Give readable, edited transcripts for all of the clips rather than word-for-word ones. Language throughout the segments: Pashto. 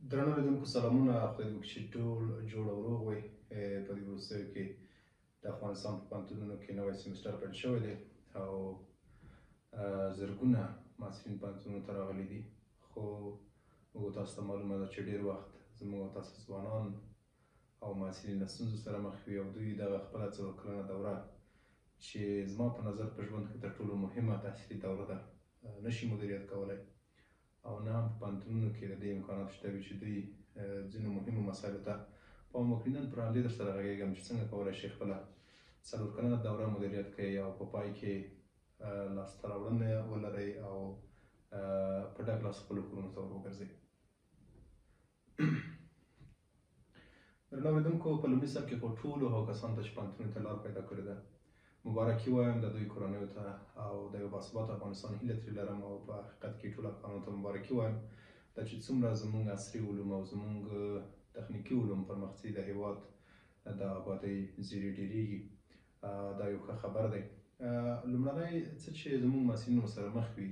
درنو لیدونکو سلامونه، خدای دې وکړي چې ټول جوړ او روغ وئ. په دې وروستیو کې د افغانستان په پوهنتونونو کې نوی سیمسټر پیل شوی دی او زرګونه محصلین پوهنتونونو ته راغلي دي، خو موږ تاسو ته معلومه ده چې ډېر وخت زموږ او تاسو ځوانان او محصلین له ستونزو سره مخ وي او دوی دغه خپله 4 کلنه دوره چې زما په نظر په ژوند کې تر ټولو مهمه تحصیلي دوره ده نشي مدیریت کولی، او نه هم په پوهنتونونو کې د دې امکانات شته وي چې دوی ځینو مهمو مسایلو ته پام وکړي. نن پر همدې در سره غږېږم چې څنګه کولی شئ خپله 4 کلنه دوره مدیریت کړئ او په پای کې لاسته راوړنه ولرئ او په ډک لاس خپلو کورونو ته ور وګرځئ. درنو اورېدونکو، په لومړي سر کې خو ټولو هغو کسانو ته چې پوهنتونونو ته لار پیدا کړې ده مبارکي وایم د دوی کورنیو ته او د یو باثباته افغانستان هیله ترې لرم، او په حقیقت کې ټولو افغانانو ته مبارکي وایم دا چې څومره زموږ عصري علوم او زموږ تخنیکي علوم پرمختللي د هېواد د آبادۍ زیرې ډېرېږي. دا یو ښه خبر دی. لومړنی څه چې زموږ محصلین سره مخ وي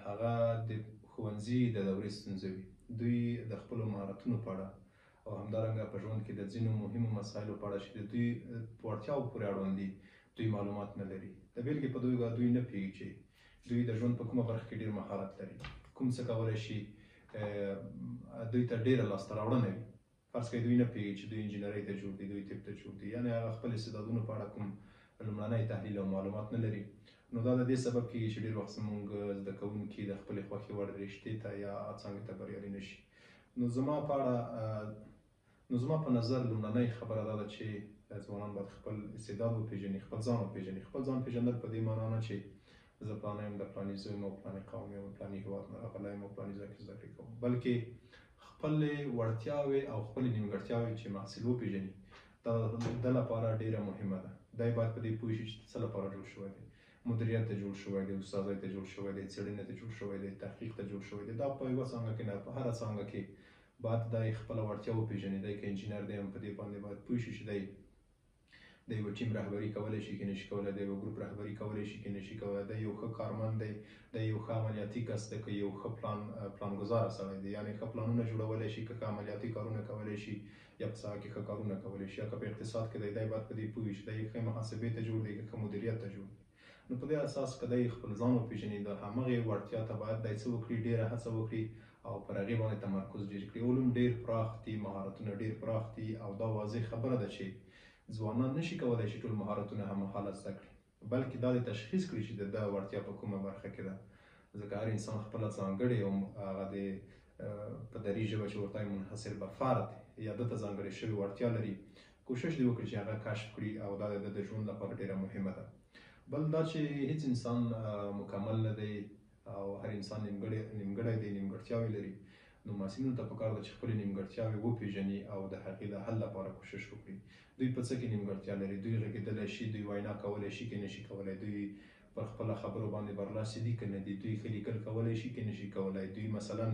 هغه د ښوونځي د دورې ستونزه وي. دوی د خپلو مهارتونو په اړه او همدارنګه په ژوند کې د ځینو مهمو مسایلو په اړه چې د دوی په وړتیاو پورې اړوند دي دوی معلومات نه لري. د بېلګې په توګه دوی نه پوهېږي چې دوی د ژوند په کومه برخه کې ډېر مهارت لري، کوم څه کولی شي دوی ته ډېره لاسته راوړنه وي. فرض کړئ دوی نه پوهېږي چې دوی انجینرۍ ته جوړ دي، دوی طب ته جوړ دي، یعنې هغه خپل استعدادونو په اړه کوم لومړنی تحلیل او معلومات نه لري. نو دا د دې سبب کېږي چې ډېر وخت زموږ زده کوونکي د خپلې خوښې وړ رشتې ته یا څانګې ته بریالي نه شي. نو زما په نظر لومړنۍ خبره دا ده چې ځوانان باید خپل استعداد وپېژني، خپل ځان وپېژني. خپل ځان پېژندل په دې معنا نه چې زه پلانی یم، د پلاني زوی یم او پلاني قوم یم، پلاني هېواد نه راغلی یم او پلاني ځای کې زده کړې کوم، بلکې خپلې وړتیاوې او خپلې نیمګړتیاوې چې محصل وپېژني دا د لپاره ډېره مهمه ده. دی باید په دې پوه شي چې څه لپاره جوړ شوی دی. مدیریت ته جوړ شوی دی، استادۍ ته جوړ شوی دی، څېړنې ته جوړ شوی دی، تحقیق ته جوړ شوی دی. دا په یوه څانګه کې نه، په هره څانګه کې باید دی خپله وړتیا وپېژني. دی که انجینر دی هم په دې باندې باید پوه شي چې دی د یوه ټیم رهبري کولی شي که نشي کولی، د یوه ګروپ رهبري کولی شي که نشي کولی، دی یو ښه کارمند دی، دی یو ښه عملیاتي کس دی که یو ښه پلانګزاره سړی دی، یعنې ښه پلانونه جوړولی شي که ښه عملیاتي کارونه کولی شي یا په ساحه کې ښه کارونه کولی شي، یا که په اقتصاد کې دی باید په دې پوه وي چې دی ښه محاسبې ته جوړ دی که ښه مدیریت ته جوړ دی. نو په دې اساس که دی خپل ځان وپېژني د همغې وړتیا ته باید دی څه وکړي، ډېره هڅه وکړي او پر هغې باندې تمرکز ډېر کړي. علوم ډېر پراخ دي، مهارتونه ډېر پراخ دي او دا واضح خبره ده چې ځوانان نشي کولی شي ټول مهارتونه هممهاله زده کړي، بلکې دا د تشخیص کړي چې د ده وړتیا په کومه برخه کې ده. ځکه هر انسان خپله ځانګړې او هغه د په دري ژبه چې ورته وایي منحصر به فرد یا ده ته ځانګړې شوې وړتیا لري، کوشش دې وکړي چې هغه کشف کړي او دا د ده د ژوند لپاره ډېره مهمه ده. بل دا چې هیڅ انسان مکمل نه دی او هر انسان نیمګړی دی، نیمګړتیاوې لري. نو محصلینو ته پکار ده چې خپلې نیمګړتیاوې وپېژني او د هغې د حل لپاره کوشش وکړي. دوی په څه کې نیمګړتیا لري، دوی غږېدلی شي، دوی وینا کولی شي که نشي کولی، دوی پر خپله خبرو باندې برلاسي دي که نه دي، دوی ښه لیکل کولی شي که نشي کولی، دوی مثلا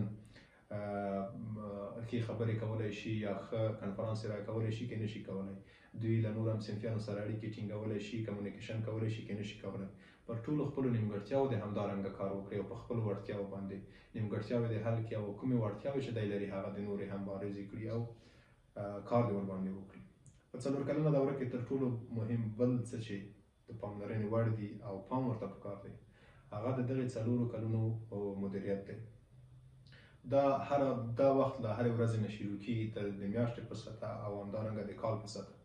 ښې خبرې کولی شي یا ښه کنفرانس ارائه کولی شي که نشي کولی، دوی له نور همصنفیانو سره اړیکې ټینګولی شي، کمیونیکیشن کولی شي که نشي کولی. پر ټولو خپلو نیمګړتیاوو د همدارنګه کار وکړي او په خپلو وړتیاوو باندې نیمګړتیاوې د حل کړي او کومې وړتیاوې چې دی لري هغه د نورې هم بارزې کړي او کار دې ورباندې وکړي. په 4 کلنه دوره کې تر ټولو مهم بل څه چې د پاملرنې وړ دي او پام ورته پکار دی هغه د دغې 4 کلونو مدیریت دی. دا وخت له هرې ورځې نه شروع کېږي تر د میاشتې په سطحه او همدارنګه د کال په سطحه.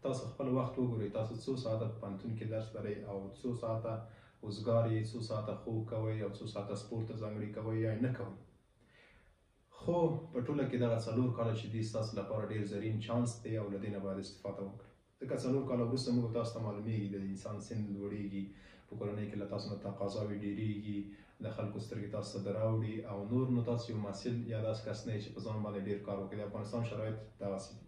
تاسو خپل وخت وګورئ، تاسو څو ساعته په پوهنتون کې درس لرئ او څو ساعته وزګار یې، څو ساعته خوب کوئ او څو ساعته سپورت ته ځانګړي کوئ یا نه کوئ. خو په ټوله کې دغه 4 کاله چې دي ستاسو لپاره ډېر زرین چانس دی او له دې نه باید استفاده وکړئ. ځکه 4 کاله وروسته موږ تاسو ته معلومېږي د انسان سن لوړېږي، په کورنۍ کې له تاسو نه تقاضاوې ډېرېږي، د خلکو سترګې تاسو ته راوړي او نور. نو تاسو یو محصل یا داسې کس نه یې چې په ځان باندې ډېر کار وکړي. د افغانستان شرایط دغسې دي.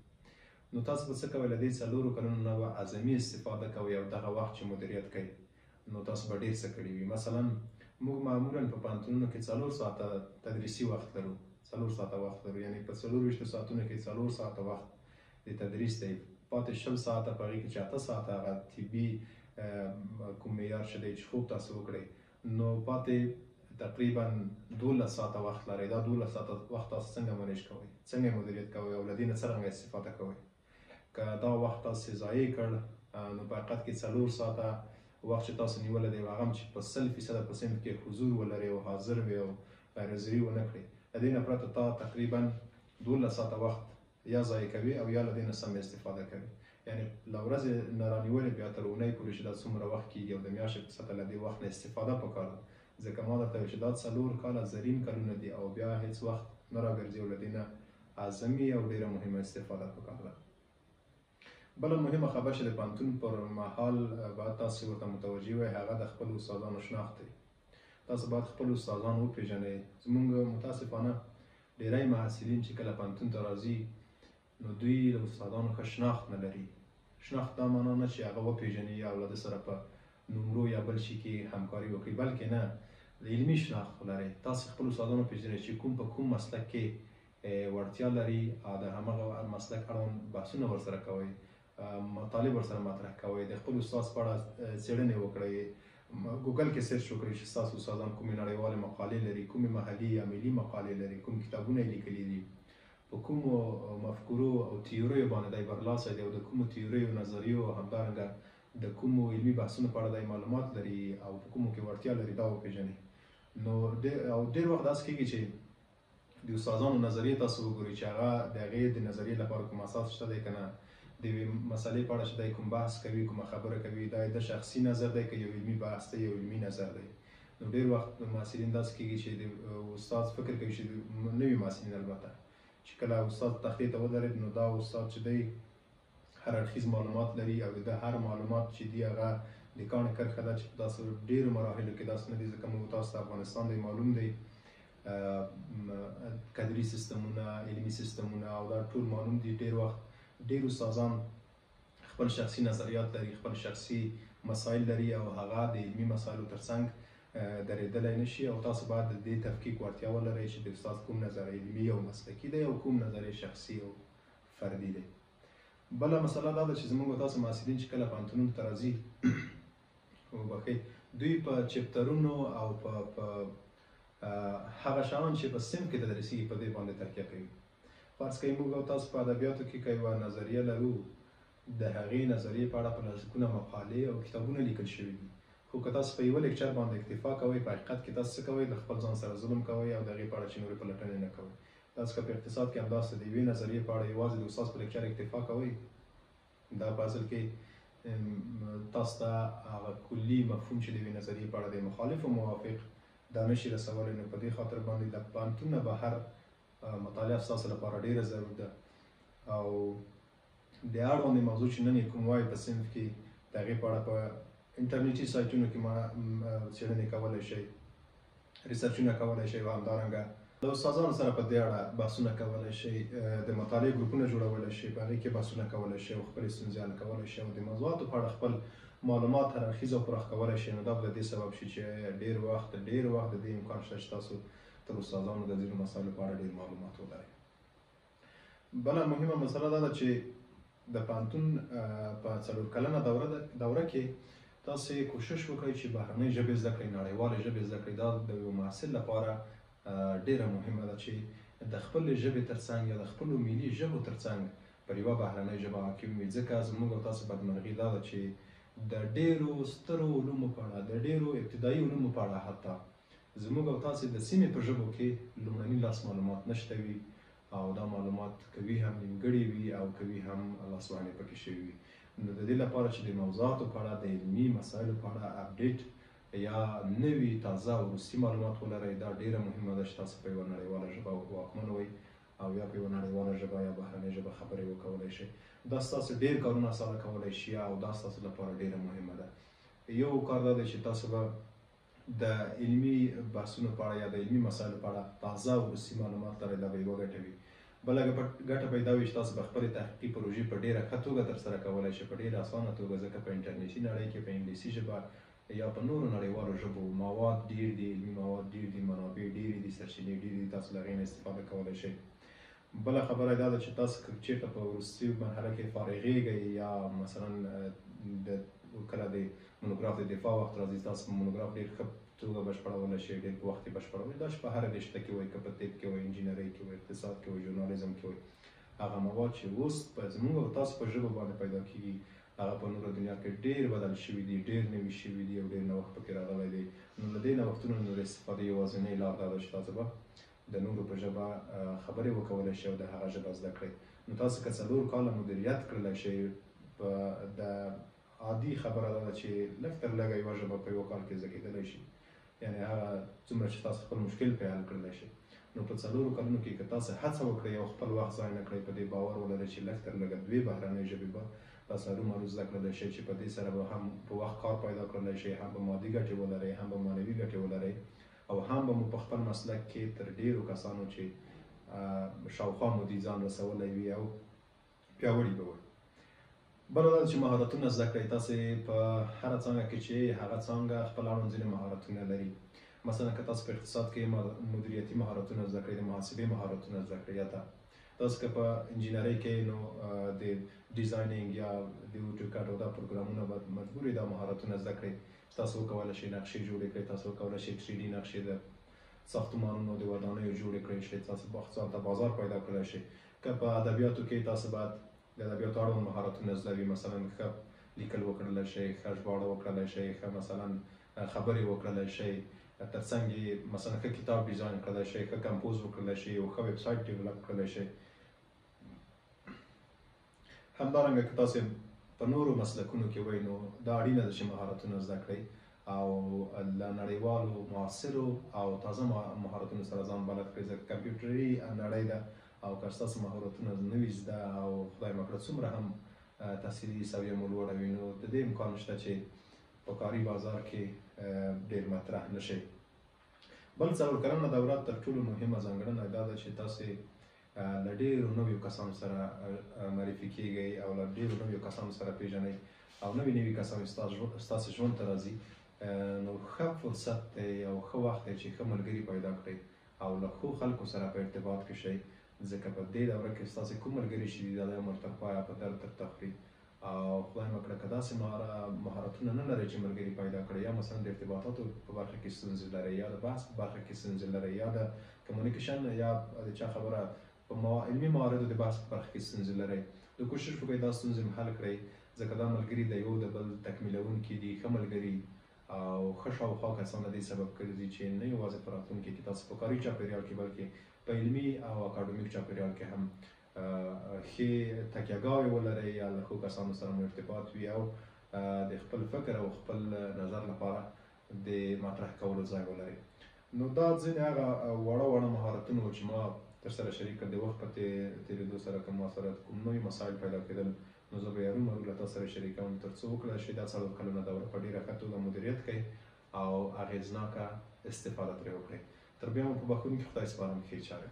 نو تاسو به څه کوئ، له دې 4 کلونو نه به اعظمي استفاده کوئ او دغه وخت چې مدیریت کوئ نو تاسو به ډېر څه کړي وي. مثلا موږ معمولا په پوهنتونونو کې 4 ساعته تدریسي وخت لرو، 4 ساعته وخت لرو، یعنې په 24 ساعتونو کې 4 ساعته وخت د تدریس دی. پاتې 20 ساعته په هغې کې چې 8 ساعته هغه طبي کوم معیار چې دی چې خوب تاسو وکړئ، نو پاتې تقریبا 12 ساعته وخت لرئ. دا 12 ساعته وخت تاسو څنګه منیج کوئ، څنګه مدیریت کوئ او له دې نه څرنګه استفاده کوئ. که دا وخت تاسو ضایع کړ نو په حقیقت کې 4 ساعته وخت چې تاسو نیولی دی هغه هم چې په 100% په صنف کې حضور ولرئ او حاضر وي او غیرحاضري ونه کړئ، له دې نه پرته تا تقریبا 12 ساعته وخت یا ضایع کوي او یا له دې نه سم استفاده کوي. یعنی له ورځې نه رانیولې بیا تر اونۍ پورې چې دا څومره وخت کېږي او د میاشتې په سطحه له دې وخت نه استفاده پکار ده. ځکه ما درته ویل چې دا 4 کاله زرین کلونه دي او بیا هیڅ وخت نه راګرځي او له دې نه اعظمي او ډېره مهمه استفاده پکار ده. بله مهمه خبره چې د پوهنتون پر مهال باید تاسو ورته متوجه وئ هغه د خپلو استادانو شناخت دی. تاسو باید خپل استادان وپېژنئ. زموږ متاسفانه ډېری محصلین چې کله پوهنتون ته راځي نو دوی د استادانو ښه شناخت نه لري. شناخت دا معنا نه چې هغه وپېژني یا له ده سره په نمرو یا بل شي کې همکاري وکړي، بلکې نه د علمي شناخت ولرئ. تاسو خپل استادان وپېژنئ چې کوم په کوم مسلک کې وړتیا لري او د همغه مسلک اړوند بحثونه ورسره کوئ، مطالب ورسره مطرح کوئ، د خپل استاد په اړه څېړنې وکړئ، ګوګل کې سرچ وکړئ چې ستاسو استادان کومې نړیوالې مقالې لري، کومې محلي یا ملي مقالې لري، کوم کتابونه یې لیکلي دي، په کومو مفکورو او تیوریو باندې دی برلاسی دی او د کومو تیوریو نظریو او همدارنګه د کومو علمي بحثونو په اړه دی معلومات لري او په کومو کې وړتیا لري، دا وپېژنئ. نو ډېر وخت داسې کېږي چې د استادانو نظریې تاسو وګورئ چې هغه د هغې د نظریې لپاره کوم اساس شته دی که نه، د یوې مسلې په اړه چې دی کوم بحث کوي، کومه خبره کوي، دا د شخصي نظر دی که یو علمي بحث دی، یو علمي نظر دی. نو ډېر وخت محصلین داسې کېږي چې د استاد فکر کوي چې نوي محصلین البته چې کله استاد تختې ته ودرېد نو دا استاد چې دی هر اړخیز معلومات لري او د هر معلومات چې دي هغه د کاڼي کرښه ده چې په داسې ډېرو مراحلو کې داسې نه دي. ځکه موږ تاسو ته افغانستان دی معلوم دی کدري سیستمونه، علمي سیستمونه او دا ټول معلوم دي. ډېر وخت ډېر استادان خپل شخصي نظریات لري، خپل شخصي مسایل لري او هغه د علمي مسایلو ترڅنګ درېدلی نه شي او تاسو باید د دې تفکیک وړتیا ولرئ چې د استاد کوم نظر علمي او مسلکي دی او کوم نظر شخصي او فردي دی. بله مسله دا ده چې زموږ تاسو محصلین چې کله پوهنتونونو ته راځي وبښئ دوی په چپټرونو او په هغه شیان چې په صنف کې تدریسیږي په دې باندې تکیه کوي. فرض کړئ موږ او تاسو په ادبیاتو کې که یوه نظریه لرو د هغې نظریې په اړه په لسګونه مقالې او کتابونه لیکل شوي دي، خو که تاسو په یوه لیکچر باندې اکتفا کوئ په حقیقت کې تاسو څه کوئ؟ د خپل ځان سره ظلم کوئ او د هغې په اړه چې نورې پلټنې نه کوئ. تاسو که په اقتصاد کې همداسې د یوې نظریې په اړه یوازې د استاد په لیکچر اکتفا کوئ، دا په اصل کې تاسو ته هغه کلي مفهوم چې د یوې نظریې په اړه دی مخالف او موافق دا نشي رسولی. نو په دې خاطر باندې د پوهنتون نه بهر مطالعه ستاسو لپاره ډېره ضرور ده او د اړوندې موضوع چې نن یې کوم وایي په صنف کې د هغې په اړه په انټرنیټي سایټونو کې څېړنې کولی شئ، ریسرچونه کولی شئ او همدارنګه د استادانو سره په دې اړه بحثونه کولی شئ، د مطالعې ګروپونه جوړولی شئ، په هغې کې بحثونه کولی شئ او خپلې ستونزې حل کولی شئ او د موضوعاتو په اړه خپل معلومات هر اړخیز او پراخ کولی شئ. نو دا به د دې سبب شي چې ډېر وخت د دې امکان شته چې تاسو تر استادانو د ځینو مسایلو په اړه ډېر معلومات ولرئ. بله مهمه مسله دا ده چې د پوهنتون په 4 کلنه دوره کې تاسې کوشش وکړئ چې بهرنۍ ژبې زده کړئ، نړیوالې ژبې زده کړئ. دا د یو محصل لپاره ډېره مهمه ده چې د خپلې ژبې ترڅنګ یا د خپلو ملي ژبو ترڅنګ پر یوه بهرنۍ ژبه حاکم وي. ځکه زموږ او تاسو بدمرغي دا ده چې د ډېرو سترو علومو په اړه، د ډېرو ابتدایي علومو په اړه حتی زموږ او تاسې د سیمې په ژبو کې لومړني لاس معلومات نشته وي او دا معلومات کوي هم نیمګړي وي او کوي هم لاسوهنې پکې شوي وي. نو د دې لپاره چې د موضوعاتو په اړه د علمي مسایلو په اړه اپډیټ یا نوي تازه او وروستي معلومات ولرئ، دا ډېره مهمه ده چې تاسو په یوه نړیواله ژبه واکمن وئ او یا په یوه نړیواله ژبه یا بهرنۍ ژبه خبرې وکولی شئ. دا ستاسو ډېر کارونه اسانه کولی شي او دا ستاسو لپاره ډېره مهمه ده. یو کار دا دی چې تاسو به د علمي بحثونو په اړه یا د علمي مسایلو په اړه تازه او وروستي معلومات لرئ، دا به یوه ګټه وي. بله ګټه پیدا وي چې تاسو به خپلې تحقیقي پروژې په ډېره ښه توګه ترسره کولی شئ، په ډېره اسانه توګه، ځکه په انټرنیټي نړۍ کې په انګلیسي ژبه یا په نورو نړیوالو ژبو مواد ډېر دي، علمي مواد ډېر دي، منابع ډېرې دي، سرچینې ډېرې دي، تاسو له هغې نه استفاده کولی شئ. بله خبره دا ده چې تاسو چېرته په وروستي مرحله کې فارغېږئ یا مثلا کله د مونوګراف د دفاع وخت راځي، تاسو په مونوګراف ډېر ښه توګه بشپړولی شئ، ډېر په وخت کې بشپړوئ. دا چې په هره رشته کې وایي، که په طب کې وایي، انجینرۍ کې وایي، اقتصاد کې وایي، ژورنالیزم کې وایي، هغه مواد چې اوس په زموږ او تاسو په ژبه باندې پیدا کېږي، هغه په نوره دنیا کې ډېر بدل شوي دي، ډېر نوي شوي دي او ډېر نوښت پکې راغلی دی. نو له دې نوښتونو د استفادې یوازینۍ لار دا ده چې تاسو به د نورو په ژبه خبرې وکولی شئ او د هغه ژبه زده کړئ. نو تاسو که 4 کاله مدیریت کړلی شئ، د عادي خبره ده چې لږ تر لږه یوه ژبه په 1 کال کې زده کېدلی شي، یعنې هغه څومره چې تاسو خپل مشکل پرې حل کړلی شئ. نو په 4 کلونو کې که تاسو هڅه وکړئ او خپل وخت ضایع نه کړئ، په دې باور ولرئ چې لږ تر لږه 2 بهرنۍ ژبې به تاسو هرومرو زده کړلی شئ، چې په دې سره به هم په وخت کار پیدا کړلی شئ، هم به مادي ګټې ولرئ، هم به معنوي ګټې ولرئ، او هم به مو په خپل مسلک کې تر ډېرو کسانو چې شاوخوا مو دي ځان رسولی وي او پیاوړي به وي. بله دا چې مهارتونه زده کړئ. تاسې په هره څانګه کې چې هغه څانګه خپل اړوند ځینې مهارتونه لري. مثلا که تاسو په اقتصاد کې مدیریتي مهارتونه زده کړئ، د محاسبې مهارتونه زده کړئ، یا تاسو که په انجینرۍ کې نو د ډیزاینینګ یا د اوټوکاډ او دا پروګرامونه به مجبور دا مهارتونه زده کړئ. تاسو وکولی شئ نقشې جوړې کړئ، تاسو وکولی شئ 3D نقشې د ساختمانونو د ودانیو جوړې کړئ شئ، تاسو ځان ته بازار پیدا کړلی شئ. که په ادبیاتو کې تاسو باید د ادبیاتو اړوند مهارتونه زده وي، مثلا ښه لیکل وکړلی شئ، ښه ژباړه وکړلی شئ، ښه مثلا خبرې وکړلی شئ، ترڅنګ یې مثلا ښه کتاب ډیزاین کړلی شئ، ښه کمپوز وکړلی شئ، یو ښه ویب سایټ ډیولپ کړلی شئ. همدارنګه که تاسو په نورو مسلکونو کې وئ، نو دا اړینه ده چې مهارتونه زده کړئ او له نړیوالو معاصرو او تازه مهارتونو سره ځان بلد کړئ، ځکه کمپیوټري نړۍ ده او که ستاسو مهارتونه نوي زده او خدای مکړه څومره هم تحصیلي سویه مو لوړه وي، نو د دې امکان شته چې په کاري بازار کې ډېر مطرح نه شئ. بل 4 کلنه دوره تر ټولو مهمه ځانګړنه دا ده چې تاسې له ډېرو نویو کسانو سره معرفي کېږئ او له ډېرو نویو کسانو سره پېژنئ او نوي کسان ستاسې ژوند ته راځي. نو ښه فرصت دی او ښه وخت دی چې ښه ملګري پیدا کړئ او له ښو خلکو سره په ارتباط کې شئ، ځکه په دې دوره کې ستاسې کوم ملګري چې دي دا د عمر تر پایه په درد درته خوري. او خدای مکړه که داسې مهارتونه نه لرئ چې ملګري پیدا کړئ، یا مثلا د ارتباطاتو په برخه کې ستونزې لرئ، یا د بحث په برخه کې ستونزې لرئ، یا د کمیونیکیشن یا د چا خبره په علمي مواردو د بحث په برخه کې ستونزې لرئ، نو کوشش وکړئ دا ستونزې حل کړئ، ځکه دا ملګري د یو د بل تکمیلونکي دي. ښه ملګري او ښه شاوخوا کسان د دې سبب ګرځي چې نه یوازې په راتلونکي کې تاسو په کاري چاپېریال کې، بلکې په علمي او اکاډمیک چاپېریال کې هم ښې تکیهګاوې ولرئ یا له ښو کسانو سره مو ارتباط وي او د خپل فکر او خپل نظر لپاره د مطرح کولو ځای ولرئ. نو دا ځینې هغه واړه مهارتونه چې ما در سره شریک کړل. د وخت په تېرېدو سره که ما سره کوم نوي مسایل پیدا کېدل، نو زه به یې هرومرو له تاسو سره شریکوم تر څو وکړلی شئ دا 4 کلنه دوره په ډېره ښه توګه مدیریت کړئ او اغېزناکه استفاده ترې وکړئ. تر بیا مو په بخښونکي خدای سپارم. ښې چارې.